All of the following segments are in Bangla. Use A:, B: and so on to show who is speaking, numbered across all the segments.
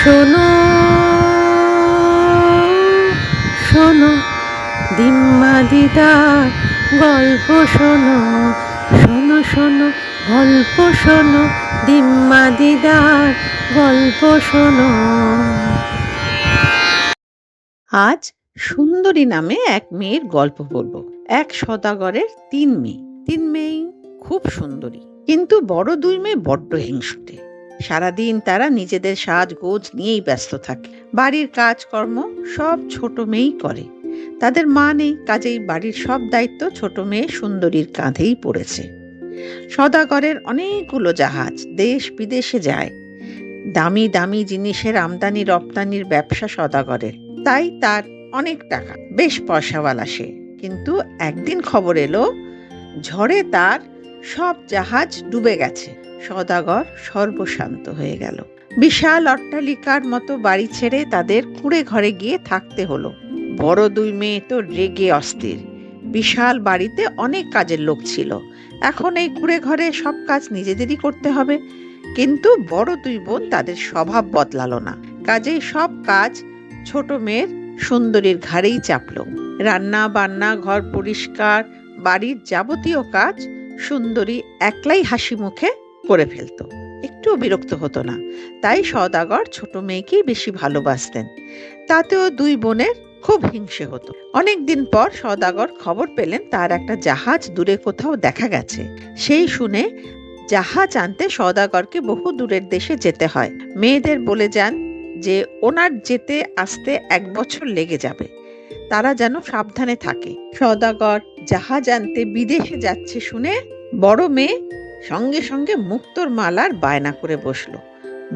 A: শোনো শোনো দিম্মা দিদার গল্প শোনো, শোনো শোনো গল্প শোনো, দিম্মা দিদার গল্প শোনো। আজ সুন্দরী নামে এক মেয়ের গল্প বলবো। এক সদাগরের তিন মেয়ে খুব সুন্দরী, কিন্তু বড় দুই মেয়ে বড্ড হিংসুটে। সারাদিন তারা নিজেদের সাজগোজ নিয়েই ব্যস্ত থাকে। বাড়ির কাজকর্ম সব ছোট মেয়েই করে। তাদের মা নেই, কাজেই বাড়ির সব দায়িত্ব ছোট মেয়ে সুন্দরীর কাঁধেই পড়েছে। সদাগরের অনেকগুলো জাহাজ দেশ বিদেশে যায়। দামি দামি জিনিসের আমদানি রপ্তানির ব্যবসা সদাগরের, তাই তার অনেক টাকা, বেশ পয়সাওয়ালা সে। কিন্তু একদিন খবর এলো ঝড়ে তার সব জাহাজ ডুবে গেছে। সদাগর সর্বশান্ত হয়ে গেল। বিশাল অট্টালিকার মতো বাড়ি ছেড়ে তাদের কুঁড়ে ঘরে গিয়ে থাকতে হলো। বড় দুই মেয়ে তো রেগে অস্থির। বিশাল বাড়িতে অনেক কাজের লোক ছিল, এখন এই কুঁড়ে ঘরে সব কাজ নিজেদেরই করতে হবে। কিন্তু বড় দুই বোন তাদের স্বভাব বদলালো না, কাজেই সব কাজ ছোট মেয়ের সুন্দরীর ঘাড়েই চাপলো। রান্না বান্না, ঘর পরিষ্কার, বাড়ির যাবতীয় কাজ সুন্দরী একলাই হাসি মুখে করে ফেলতো, একটুও বিরক্ত হতো না। তাই সদাগর ছোট মেয়েকেই বেশি ভালোবাসতেন। তাতেও দুই বোনের খুব হিংসে হতো। অনেকদিন পর সদাগর খবর পেলেন তার একটা জাহাজ দূরে কোথাও দেখা গেছে। সেই শুনে জাহাজ আনতে সদাগরকে বহু দূরের দেশে যেতে হয়। মেয়েদের বলে যান যে ওনার যেতে আসতে 1 বছর লেগে যাবে, তারা যেন সাবধানে থাকে। সদাগর জাহাজ আনতে বিদেশে যাচ্ছে শুনে বড় মেয়ে সঙ্গে সঙ্গে মুক্তোর মালার বায়না করে বসলো।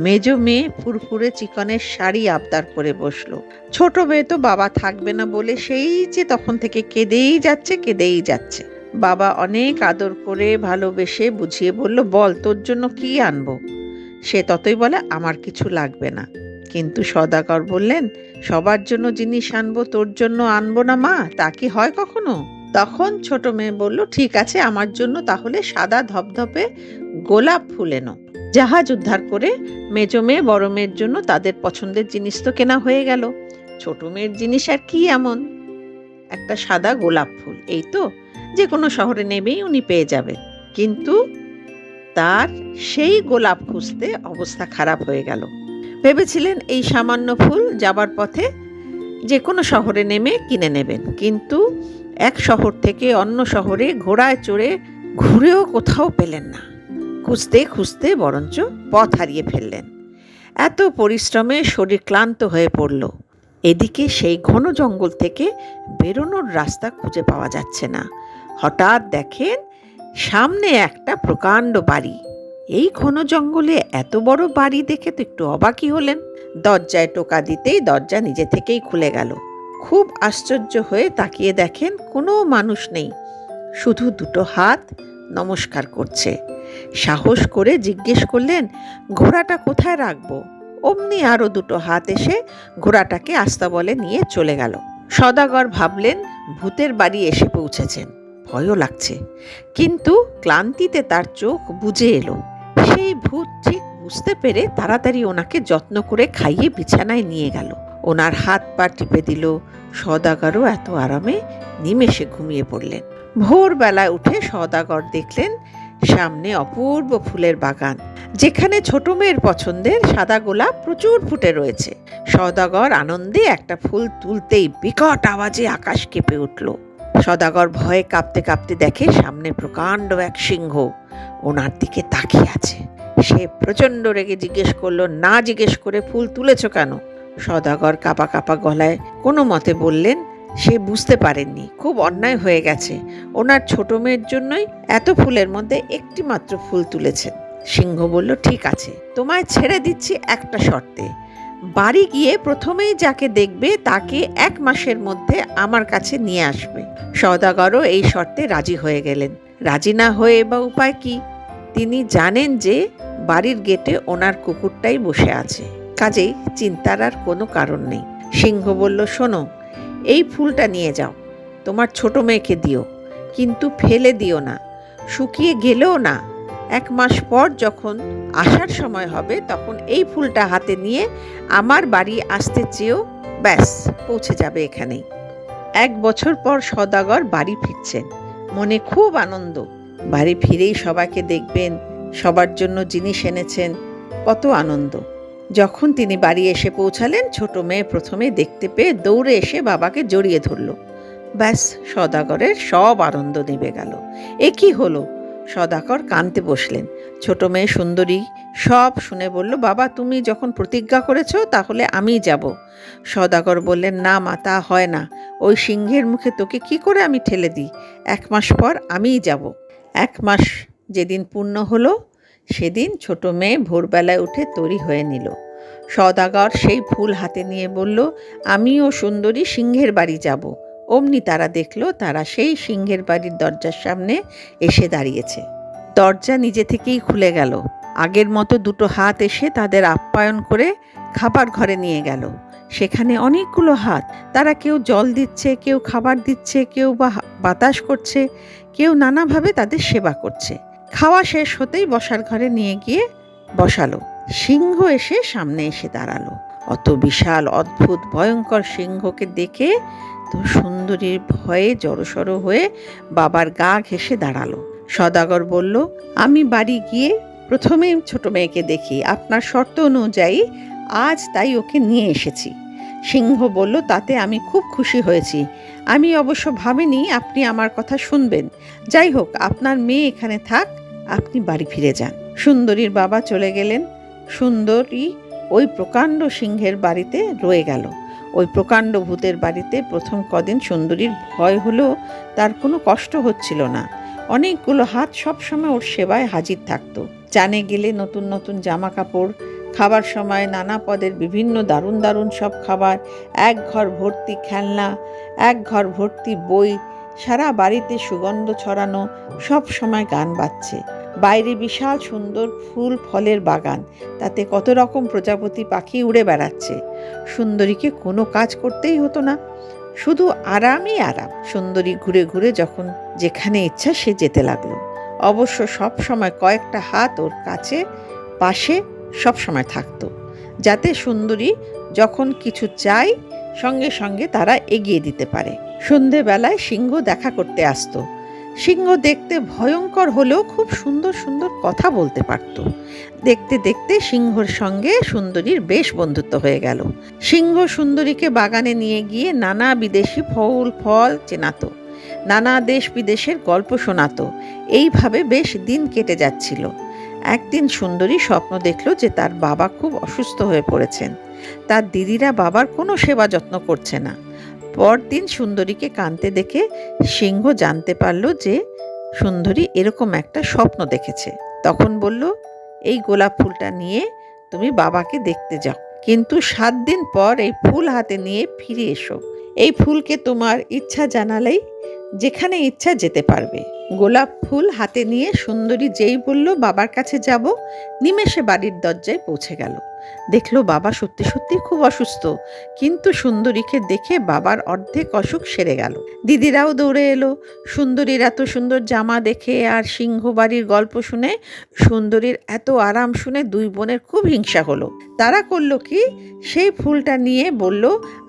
A: মেজ মেয়ে ফুরফুরে চিকনের শাড়ি আবদার করে বসলো। ছোট মেয়ে তো বাবা থাকবে না বলে সেই যে তখন থেকে কেঁদেই যাচ্ছে। বাবা অনেক আদর করে ভালোবেসে বুঝিয়ে বলল, বল তোর জন্য কি আনবো? সে ততই বলে, আমার কিছু লাগবে না। কিন্তু সদাগর বললেন, সবার জন্য জিনিস আনবো, তোর জন্য আনবো না মা, তা কি হয় কখনো? তখন ছোট মেয়ে বলল, ঠিক আছে, আমার জন্য তাহলে সাদা ধপধপে গোলাপ ফুল এনো। জাহাজ উদ্ধার করে মেজ মেয়ে বড় মেয়ের জন্য তাদের পছন্দের জিনিস তো কেনা হয়ে গেল। ছোট মেয়ের জিনিস আর কি এমন? একটা সাদা গোলাপ ফুল, এই তো যে কোনো শহরে নেবেই উনি পেয়ে যাবে। কিন্তু তার সেই গোলাপ খুঁজতে অবস্থা খারাপ হয়ে গেল। ভেবেছিলেন এই সামান্য ফুল যাবার পথে যে কোনো শহরে নেমে কিনে নেবেন, কিন্তু এক শহর থেকে অন্য শহরে ঘোড়ায় চড়ে ঘুরেও কোথাও পেলেন না। খুঁজতে খুঁজতে বরঞ্চ পথ হারিয়ে ফেললেন। এত পরিশ্রমে শরীর ক্লান্ত হয়ে পড়ল। এদিকে সেই ঘন জঙ্গল থেকে বেরোনোর রাস্তা খুঁজে পাওয়া যাচ্ছে না। হঠাৎ দেখেন সামনে একটা প্রকাণ্ড বাড়ি। এই ঘন জঙ্গলে এত বড় বাড়ি দেখে তো একটু অবাকই হলেন। দরজায় টোকা দিতেই দরজা নিজে থেকেই খুলে গেল। খুব আশ্চর্য হয়ে তাকিয়ে দেখেন কোনো মানুষ নেই, শুধু দুটো হাত নমস্কার করছে। সাহস করে জিজ্ঞেস করলেন, ঘোড়াটা কোথায় রাখবো? অমনি আরো দুটো হাত এসে ঘোড়াটাকে আস্তাবলে নিয়ে চলে গেল। সদাগর ভাবলেন ভূতের বাড়ি এসে পৌঁছেছেন। ভয়ও লাগছে, কিন্তু ক্লান্তিতে তার চোখ বুজে এলো। সেই ভূত ঠিক বুঝতে পেরে তাড়াতাড়ি ওনাকে যত্ন করে খাইয়ে বিছানায় নিয়ে গেল। ওনার হাত পা টিপে দিল। সদাগরও এত আরামে নিমেষে ঘুমিয়ে পড়লেন। ভোরবেলায় উঠে সদাগর দেখলেন সামনে অপূর্ব ফুলের বাগান, যেখানে ছোট মেয়ের পছন্দের সাদা গোলাপ প্রচুর ফুটে রয়েছে। সদাগর আনন্দে একটা ফুল তুলতেই বিকট আওয়াজে আকাশ কেঁপে উঠল। সদাগর ভয়ে কাঁপতে কাঁপতে দেখে সামনে প্রকাণ্ড এক সিংহ ওনার দিকে তাকিয়ে আছে। সে প্রচণ্ড রেগে জিজ্ঞেস করলো, না জিজ্ঞেস করে ফুল তুলেছ কেন? সদাগর কাঁপা কাঁপা গলায় কোনো মতে বললেন সে বুঝতে পারেননি, খুব অন্যায় হয়ে গেছে। ওনার ছোট মেয়ের জন্যই এত ফুলের মধ্যে একটি মাত্র ফুল তুলেছেন। সিংহ বলল, ঠিক আছে, তোমায় ছেড়ে দিচ্ছি একটা শর্তে। বাড়ি গিয়ে প্রথমেই যাকে দেখবে তাকে 1 মাসের মধ্যে আমার কাছে নিয়ে আসবে। সদাগরও এই শর্তে রাজি হয়ে গেলেন। রাজি না হয়ে বা উপায় কি? তিনি জানেন যে বাড়ির গেটে ওনার কুকুরটাই বসে আছে, কাজেই চিন্তার আর কোনো কারণ নেই। সিংহ বলল, শোনো, এই ফুলটা নিয়ে যাও, তোমার ছোট মেয়েকে দিও, কিন্তু ফেলে দিও না, শুকিয়ে গেলেও না, 1 মাস পর যখন আসার সময় হবে তখন এই ফুলটা হাতে নিয়ে আমার বাড়ি আসতে চেয়েও ব্যাস পৌঁছে যাবে এখানেই। 1 বছর পর সওদাগর বাড়ি ফিরছেন, মনে খুব আনন্দ। বাড়ি ফিরেই সবাইকে দেখবেন, সবার জন্য জিনিস এনেছেন, কত আনন্দ। যখন তিনি বাড়ি এসে পৌঁছালেন, ছোট মেয়ে প্রথমে দেখতে পেয়ে দৌড়ে এসে বাবাকে জড়িয়ে ধরল। ব্যাস, সওদাগরের সব আনন্দ নিভে গেল। এ কি হলো? সওদাগর কাঁদতে বসলেন। ছোট মেয়ে সুন্দরী সব শুনে বলল, বাবা তুমি যখন প্রতিজ্ঞা করেছো তাহলে আমিই যাব। সওদাগর বললেন, না মা, তা হয় না। ওই সিংহের মুখে তোকে কি করে আমি ঠেলে দিই? 1 মাস পর আমিই যাব। 1 মাস যেদিন পূর্ণ হলো সেদিন ছোট মেয়ে ভোরবেলায় উঠে তৈরি হয়ে নিল। সওদাগর সেই ফুল হাতে নিয়ে বলল, আমিও সুন্দরী সিংহের বাড়ি যাব। অমনি তারা দেখলো তারা সেই সিংহের বাড়ির দরজার সামনে এসে দাঁড়িয়েছে। দরজা নিজে থেকেই খুলে গেল। আগের মতো দুটো হাত এসে তাদের আপ্যায়ন করে খাবার ঘরে নিয়ে গেল। সেখানে অনেকগুলো হাত, তারা কেউ জল দিচ্ছে, কেউ খাবার দিচ্ছে, কেউ বা বাতাস করছে, কেউ নানাভাবে তাদের সেবা করছে। খাওয়া শেষ হতেই বসার ঘরে নিয়ে গিয়ে বসালো। সিংহ এসে সামনে এসে দাঁড়ালো। অত বিশাল অদ্ভুত ভয়ঙ্কর সিংহকে দেখে তো সুন্দরীর ভয়ে জড়সড় হয়ে বাবার গা ঘেঁষে দাঁড়ালো। সওদাগর বলল, আমি বাড়ি গিয়ে প্রথমে ছোট মেয়েকে দেখি, আপনার শর্ত অনুযায়ী আজ তাই ওকে নিয়ে এসেছি। সিংহ বলল, তাতে আমি খুব খুশি হয়েছি। আমি অবশ্য ভাবিনি আপনি আমার কথা শুনবেন। যাই হোক, আপনার মেয়ে এখানে থাক, আপনি বাড়ি ফিরে যান। সুন্দরীর বাবা চলে গেলেন। সুন্দরী ওই প্রকাণ্ড সিংহের বাড়িতে রয়ে গেল। ওই প্রকাণ্ড ভূতের বাড়িতে প্রথম কদিন সুন্দরীর ভয় হলেও তার কোনো কষ্ট হচ্ছিল না। অনেকগুলো হাত সবসময় ওর সেবায় হাজির থাকতো। চানে গেলে নতুন নতুন জামা কাপড়, খাবার সময় নানা পদের বিভিন্ন দারুণ দারুণ সব খাবার, এক ঘর ভর্তি খেলনা, এক ঘর ভর্তি বই, সারা বাড়িতে সুগন্ধ ছড়ানো, সব সময় গান বাজছে। বাইরে বিশাল সুন্দর ফুল ফলের বাগান, তাতে কত রকম প্রজাপতি পাখি উড়ে বেড়াচ্ছে। সুন্দরীকে কোনো কাজ করতেই হতো না, শুধু আরামই আরাম। সুন্দরী ঘুরে ঘুরে যখন যেখানে ইচ্ছা সে যেতে লাগলো। অবশ্য সব সময় কয়েকটা হাত ওর কাছে পাশে সব সময় থাকতো, যাতে সুন্দরী যখন কিছু চায় সঙ্গে সঙ্গে তারা এগিয়ে দিতে পারে। সন্ধেবেলায় সিংহ দেখা করতে আসতো। সিংহ দেখতে ভয়ঙ্কর হলেও খুব সুন্দর সুন্দর কথা বলতে পারত। দেখতে দেখতে সিংহর সঙ্গে সুন্দরীর বেশ বন্ধুত্ব হয়ে গেল। সিংহ সুন্দরীকে বাগানে নিয়ে গিয়ে নানা বিদেশি ফুল ফল চেনাতো, নানা দেশ বিদেশের গল্প শোনাতো। এইভাবে বেশ দিন কেটে যাচ্ছিল। একদিন সুন্দরী স্বপ্ন দেখল যে তার বাবা খুব অসুস্থ হয়ে পড়েছেন। তার দিদিরা বাবার কোনো সেবা যত্ন করছে না। পরদিন সুন্দরীকে কাঁদতে দেখে সিংহ জানতে পারল যে সুন্দরী এরকম একটা স্বপ্ন দেখেছে। তখন বলল, এই গোলাপ ফুলটা নিয়ে তুমি বাবাকে দেখতে যাও, কিন্তু 7 দিন পর এই ফুল হাতে নিয়ে ফিরে এসো। এই ফুলকে তোমার ইচ্ছা জানালেই যেখানে ইচ্ছা যেতে পারবে। গোলাপ ফুল হাতে নিয়ে সুন্দরী যেই বলল বাবার কাছে যাব, নিমেষে বাড়ির দরজায় পৌঁছে গেল। দেখলো বাবা সত্যি সত্যি খুব অসুস্থ, কিন্তু সুন্দরীকে দেখে বাবার অর্ধেক অসুখ সেরে গেল। দিদিরাও দৌড়ে এলো। সুন্দরীর এত সুন্দর জামা দেখে আর সিংহ বাড়ির গল্প শুনে সুন্দরীর এত আরাম শুনে 2 বোনের খুব হিংসা হলো। তারা করলো কি, সেই ফুলটা নিয়ে বলল,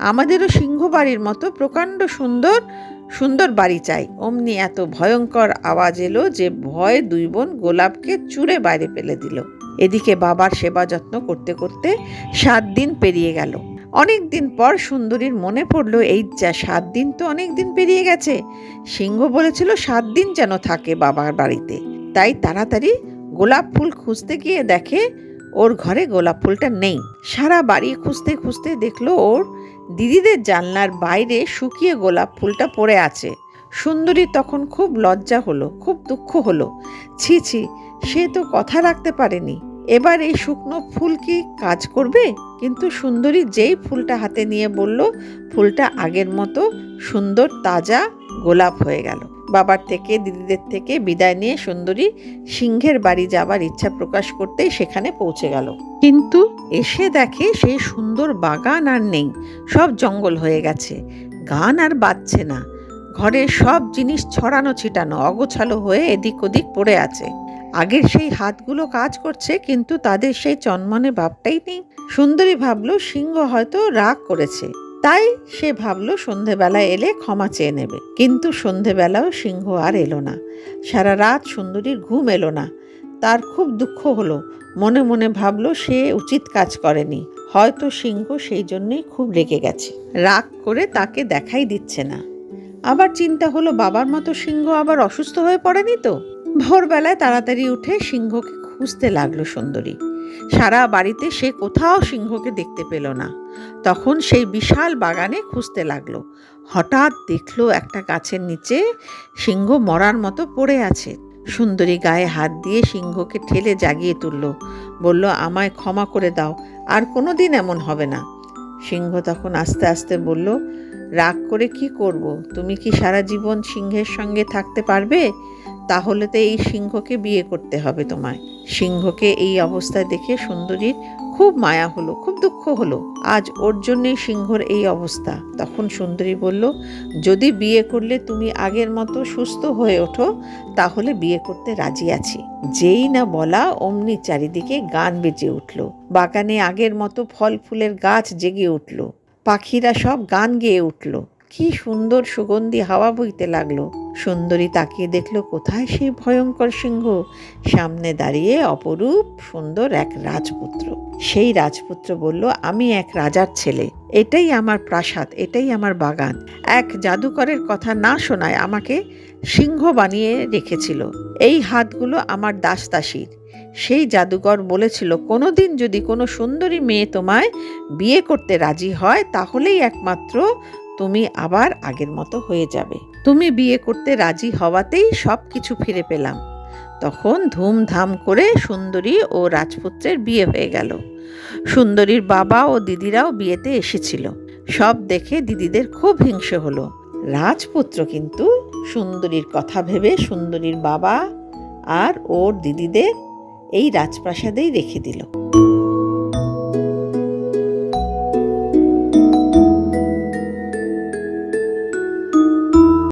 A: আমাদেরও সিংহ বাড়ির মতো প্রকাণ্ড সুন্দর সুন্দর বাড়ি চাই। অমনি এত ভয়ঙ্কর আওয়াজ এলো যে ভয়ে 2 বোন গোলাপকে চুরে বাইরে ফেলে দিল। এদিকে বাবার সেবা যত্ন করতে করতে 7 দিন পেরিয়ে গেল। অনেক দিন পর সুন্দরীর মনে পড়লো, এই যা 7 দিন তো অনেক দিন পেরিয়ে গেছে। সিংহ বলেছিল 7 দিন যেন থাকে বাবার বাড়িতে। তাই তাড়াতাড়ি গোলাপ ফুল খুঁজতে গিয়ে দেখে ওর ঘরে গোলাপ ফুলটা নেই। সারা বাড়ি খুঁজতে খুঁজতে দেখলো ওর দিদিদের জানলার বাইরে শুকিয়ে গোলাপ ফুলটা পড়ে আছে। সুন্দরী তখন খুব লজ্জা হলো, খুব দুঃখ হলো। ছি ছি, সে তো কথা রাখতে পারেনি। এবার এই শুকনো ফুল কি কাজ করবে? কিন্তু সুন্দরী যেই ফুলটা হাতে নিয়ে বলল, ফুলটা আগের মতো সুন্দর তাজা গোলাপ হয়ে গেল। বাবার থেকে দিদিদের থেকে বিদায় নিয়ে সুন্দরী সিংহের বাড়ি যাবার ইচ্ছা প্রকাশ করতেই সেখানে পৌঁছে গেল। কিন্তু এসে দেখে সেই সুন্দর বাগান আর নেই, সব জঙ্গল হয়ে গেছে। গান আর বাজছে না। ঘরে সব জিনিস ছড়ানো ছিটানো, অগোছালো হয়ে এদিক ওদিক পড়ে আছে। আগের সেই হাতগুলো কাজ করছে, কিন্তু তাদের সেই চনমনে ভাবটাই নেই। সুন্দরী ভাবল সিংহ হয়তো রাগ করেছে, তাই সে ভাবল সন্ধেবেলায় এলে ক্ষমা চেয়ে নেবে। কিন্তু সন্ধেবেলাও সিংহ আর এলো না। সারা রাত সুন্দরীর ঘুম এলো না। তার খুব দুঃখ হলো। মনে মনে ভাবল সে উচিত কাজ করেনি, হয়তো সিংহ সেই জন্যই খুব রেগে গেছে, রাগ করে তাকে দেখাই দিচ্ছে না। আবার চিন্তা হলো বাবার মতো সিংহ আবার অসুস্থ হয়ে পড়েনি তো। ভোরবেলায় তাড়াতাড়ি উঠে সিংহকে খুঁজতে লাগলো সুন্দরী। সারা বাড়িতে সে কোথাও সিংহকে দেখতে পেল না। তখন সেই বিশাল বাগানে খুঁজতে লাগলো। হঠাৎ দেখলো একটা গাছের নিচে সিংহ মরার মতো পড়ে আছে। সুন্দরী গায়ে হাত দিয়ে সিংহকে ঠেলে জাগিয়ে তুলল, বলল, আমায় ক্ষমা করে দাও, আর কোনোদিন এমন হবে না। সিংহ তখন আস্তে আস্তে বলল, রাগ করে কি করব? তুমি কি সারা জীবন সিংহের সঙ্গে থাকতে পারবে? তাহলে তো এই সিংহকে বিয়ে করতে হবে তোমায়। সিংহকে এই অবস্থায় দেখে সুন্দরীর খুব মায়া হলো, খুব দুঃখ হলো। আজ ওর জন্যই সিংহর এই অবস্থা। তখন সুন্দরী বলল, যদি বিয়ে করলে তুমি আগের মতো সুস্থ হয়ে ওঠো, তাহলে বিয়ে করতে রাজি আছি। যেই না বলা অমনি চারিদিকে গান বেজে উঠল। বাগানে আগের মতো ফল ফুলের গাছ জেগে উঠল। পাখিরা সব গান গেয়ে উঠল। কি সুন্দর সুগন্ধি হাওয়া বইতে লাগলো। সুন্দরী তাকিয়ে দেখলো কোথায় সেই ভয়ঙ্কর সিংহ। সামনে দাঁড়িয়ে অপরূপ সুন্দর এক রাজপুত্র। সেই রাজপুত্র বলল, আমি এক রাজার ছেলে, এটাই আমার প্রাসাদ, এটাই আমার বাগান। এক জাদুকরের কথা না শোনায় আমাকে সিংহ বানিয়ে রেখেছিল। এই হাতগুলো আমার দাসদাসীর। সেই জাদুকর বলেছিল, কোনোদিন যদি কোনো সুন্দরী মেয়ে তোমায় বিয়ে করতে রাজি হয়, তাহলেই একমাত্র তুমি আবার আগের মতো হয়ে যাবে। তুমি বিয়ে করতে রাজি হওয়াতেই সব কিছু ফিরে পেলাম। তখন ধুমধাম করে সুন্দরী ও রাজপুত্রের বিয়ে হয়ে গেল। সুন্দরীর বাবা ও দিদিরাও বিয়েতে এসেছিল। সব দেখে দিদিদের খুব হিংসে হলো। রাজপুত্র কিন্তু সুন্দরীর কথা ভেবে সুন্দরীর বাবা আর ওর দিদিদের এই রাজপ্রাসাদেই রেখে দিল।